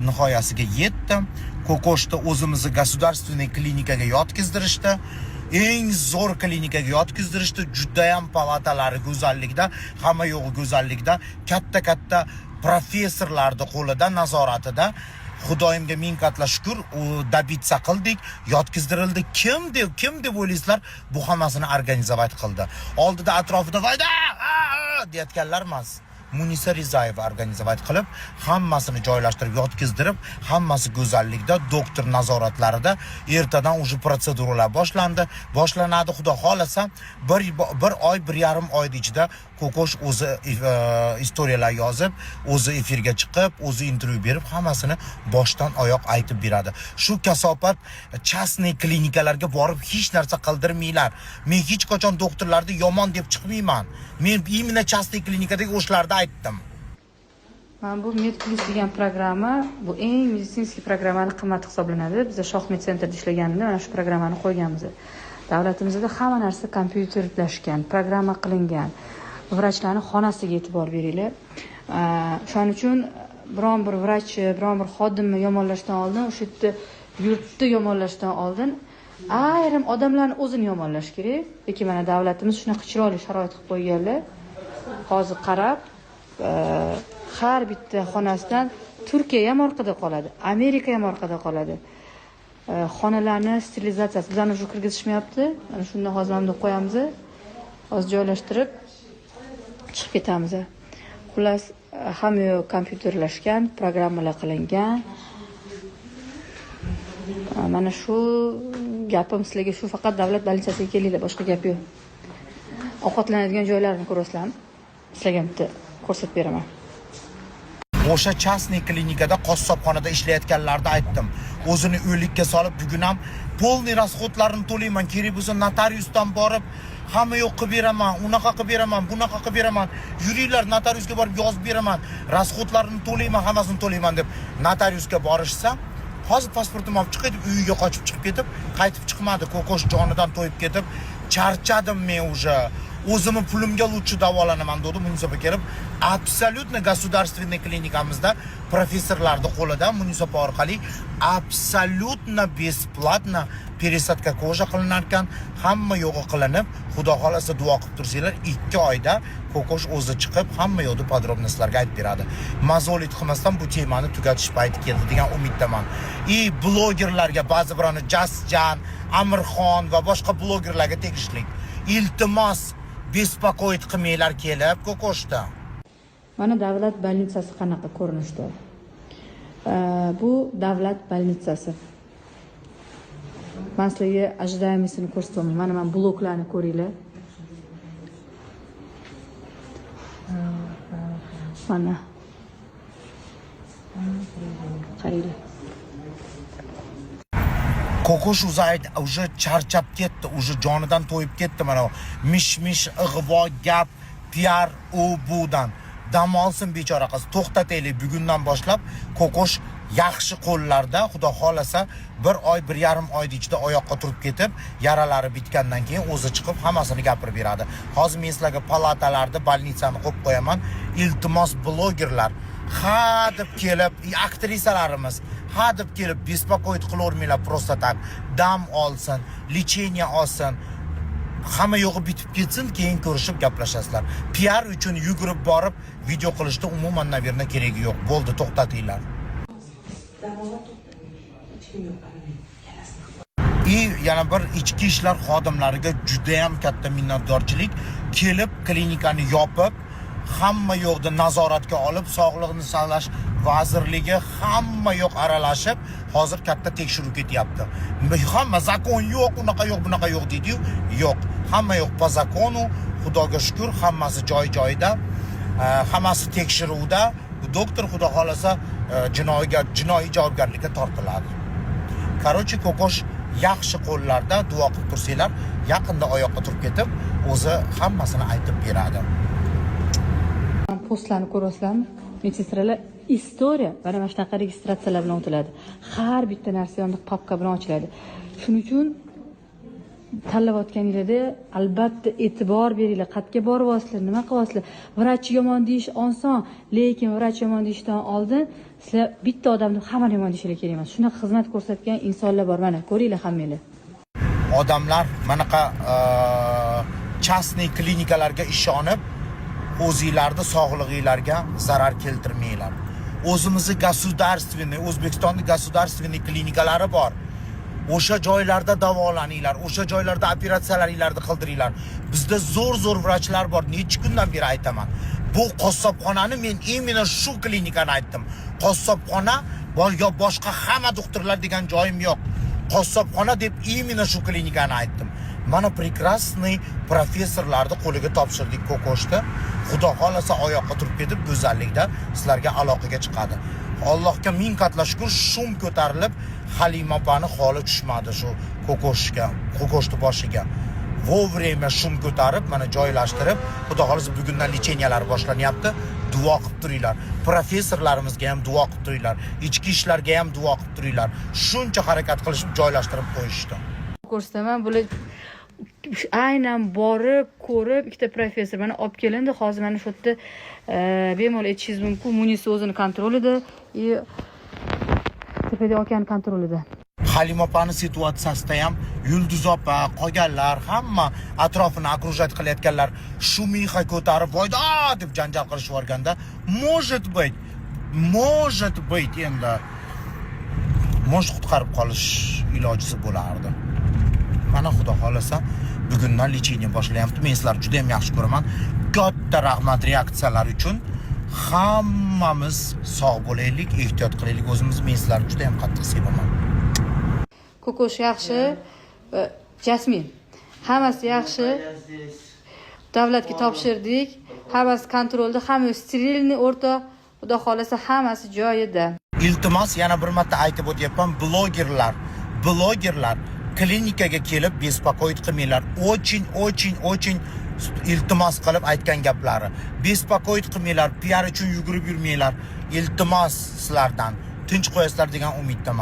nihoyasiga yetdim. Kokoshda o'zimizni государственный klinikaga yotkizdirishdi. Eng zo'r klinikaga yotkizdirishdi. Juda ham palatalari go'zallikda, hamma yo'g'i go'zallikda, katta professorlarning qo'lida, nazoratida. Xudoyimga ming qatla shukr, dabitsa qildik, yotkizdirildi. Kim deb o'ylaysizlar, bu hammasini organizovat qildi. Oldida atrofida vayda deyotganlar emas. Munisa Rizayeva organizovat qilib, hammasini joylashtirib, yotkizdirib, hammasi go'zallikda, doktor nazoratlarida ertadan уже protseduralar boshlanadi. Xudo xolasa, bir oy, 1,5 oy ichida Kokosh o'zi istoriyalar yozib, o'zi efirga chiqib, o'zi intervyu berib, hammasini boshdan oyoq aytib beradi. Shu kasopat частный klinikalarga borib hech narsa qildirmaylar. Men hech qachon doktorlarni yomon deb chiqmayman. Men imенно частный klinikadagi o'shlarda aytdim. Mana bu MedPlus degan programma, bu eng meditsinskiy programmaning qimmati hisoblanadi. Biz Shohmed Centerda ishlaganimda mana shu programmani qo'yganmiz. Davlatimizda hamma narsa kompyuterlashgan, programma qilingan. Vrachlarning xonasiga e'tibor beringlar. Shuning uchun biron bir vrach, biron bir xodimni yomonlashdan oldin, o'sha yerda yurtni yomonlashdan oldin ayrim odamlarni o'zini yomonlash kerak. Lekin mana davlatimiz shunaqa chiroyli sharoit qilib qo'yganlar. Hozir qarab, har bitta xonasidan Turkiya ham orqada qoladi, Amerika ham orqada qoladi. Xonalarni sterilizatsiyasi bizani уже kirgizishmayapti. Mana shunda hozir ham qo'yamiz. Hozir joylashtirib chiqib ketamiz. Xullas, hamma kompyuterlashgan, programmalar qilingan. Mana shu gapim sizlarga shu, faqat davlat bolnitsasiga kelinglar, boshqa gap yo'q. Ovqatlanadigan joylarni ko'rasizlarmi? Sizlarga bitta ko'rsatib beraman. O'sha частный klinikada qassobxonada ishlayotganlarni aytdim. O'zini o'likka solib, bugun ham polniy rasxodlarini to'layman, kerak bo'lsa notariusdan borib, hamma yo'q qilib beraman, unaqa qilib beraman, bunaqa qilib beraman. Yuringlar, notariusga borib yozib beraman, rasxodlarini to'layman, hammasini to'layman deb notariusga borishsa, hozir pasportim olib chiqib, uyiga qochib chiqib ketib, qaytib chiqmadi. Kokosh jonidan to'yib ketib, charchadim men уже. O'zimni pulimga lutchi davolanaman dedi Munisopa kelib. Absolutno государственный klinikamizda professorlarning qo'lida Munisopa orqali absolutno besplatno пересадка кожи qilinar ekan, hamma yo'g'i qilinib, Xudo xolasa duo qilib tursanglar, 2 oyda Kokosh o'zi chiqib, hamma yo'qni podrobnostlarga aytib beradi. Mazolit qilmasdan bu temani tugatish payti keldi degan umiddaman. Blogerlarga, ba'zi birani Jasjan, Amirxon va boshqa blogerlarga tegishli. Iltimos, bespokойt qilmanglar kelib Kokoshda. Mana davlat bolnitsasi qanaqa ko'rinishda. Bu davlat bolnitsasi. Men sizlarga ожидаемыйsini ko'rsataman. Mana bloklarni ko'ringlar. Mana. Qaranglar. Kokosh уже charchab ketdi, уже jonidan to'yib ketdi mana. Mish-mish, ig'vo, gap, PR u budan. Dam olsin bechora qiz. To'xtataylik bugundan boshlab. Kokosh yaxshi qo'llarda, Xudo xolasa 1 oy, 1,5 oy ichida oyoqqa turib ketib, yaralari bitgandan keyin o'zi chiqib hammasini gapirib beradi. Hozir men sizlarga palatalarda bolnitsani qo'yib qo'yaman. Iltimos blogerlar ha deb kelib, aktrisalarimiz ha deb kelib bespokойt qilavermanglar, просто так. Dam olsin, lecheniya olsin. Hamma yo'g'i bitib ketsin, keyin ko'rishib gaplashasizlar. PR uchun yugurib borib video qilishda umuman naverna keragi yo'q. Bo'ldi, to'xtatinglar. Yana bir ichki ishlar xodimlariga juda ham katta minnatdorchilik. Kelib klinikani yopib, hamma yo'qni nazoratga olib, sog'liqni saqlash vazirligi hamma yo'q aralashib, hozir katta tekshiruv ketyapti. Hamma zakon yo'q, unaqa yo'q, bunaqa yo'q deydi-yu. Yo'q, hamma yo'q po zakonu. Xudoga shukr, hammasi joy-joyida. Hammasi tekshiruvda. Doktor xudo xolasa jinoiy javobgarlikka tortiladi. Qarochi Kokosh yaxshi qo'llarda, duo qilib tursanglar, yaqinda oyoqqa turib ketib, o'zi hammasini aytib beradi. Postlarni ko'rasizlarmi? Medsestраlar istoriya mana shunaqa registratsiyalar bilan o'tiladi. Har bitta narsa yonida papka bilan ochiladi. Shuning uchun tanlayotganingizda albatta e'tibor beringlar. Qayerga boryapsizlar, nima qilyapsizlar? Vrach yomon deyish oson, lekin vrach yomon deyishdan oldin Sizlar bitta odamni hammani yomon deyishlar kerak emas. Shunaqa xizmat ko'rsatgan insonlar bor, mana ko'ringlar hammanglar. Odamlar manaqa частный klinikalarga ishonib, o'zingizlarning sog'lig'ingizlarga zarar keltirmanglar. O'zimizning государственный, O'zbekistonning государственный klinikalari bor. O'sha joylarda davolaninglar, o'sha joylarda operatsiyalaringlarni qildiringlar. Bizda zo'r vrachlar bor. Necha kundan beri aytaman. Bu qassobxonani men imенно shu klinikani aytdim. Qassobxona yo boshqa hamma doktorlar degan joyim yo'q. Qassobxona deb imенно shu klinikani aytdim. Mana прекрасный professorlarni qo'liga topshirdik Kokoshda. Xudo xolasa oyoqqa turib ketib go'zallikda sizlarga aloqaga chiqadi. Allohga ming qatla shukr, shum ko'tarilib Halima opani holi tushmadi shu Kokoshni boshiga. Vovремя shum ko'tarib, mana joylashtirib, Xudo xolasa bugundan lecheniyalar boshlanyapti. Duo qilib turinglar. Professorlarimizga ham duo qilib turinglar. Ichki ishlarga ham duo qilib turinglar. Shuncha harakat qilishib joylashtirib qo'yishdi. Ko'rsaman, bular aynan borib, ko'rib, ikkita professor mana olib kelindi. Hozir mana shu yerda bemalol aytishingiz mumkin, Munisa o'zini kontrolida, tepada okean kontrolida. Halima opani situatsiyasida ham Yulduz opa, qolganlar hamma atrofini akrujat qilayotganlar shumixa ko'tarib voyda deb janjal qilishib yorganda, может быть endi qutqarib qolish ilojisi bo'lardi. Mana Xudo xolasa bugundan lecheniya boshlayapti. Men sizlarni juda ham yaxshi ko'raman. Katta rahmat reaksiyalar uchun. Hammamiz sog' bo'laylik, ehtiyot qilaylik o'zimiz. Men sizlarni juda ham qattiq sevaman. Kokosh yaxshi, Jasmin. Hammasi yaxshi. Davlatga topshirdik. Hammasi kontrolda, hamma sterilni o'rta. Xudo xolasa hammasi joyida. Iltimos yana bir marta aytib o'tyapman, blogerlar klinikaga kelib bespokойт qilmanglar. Очень iltimos qilib aytgan gaplari. Bespokойт qilmanglar, PR uchun yugurib yurmanglar. Iltimos sizlardan tinch qo'yasizlar degan umiddaman.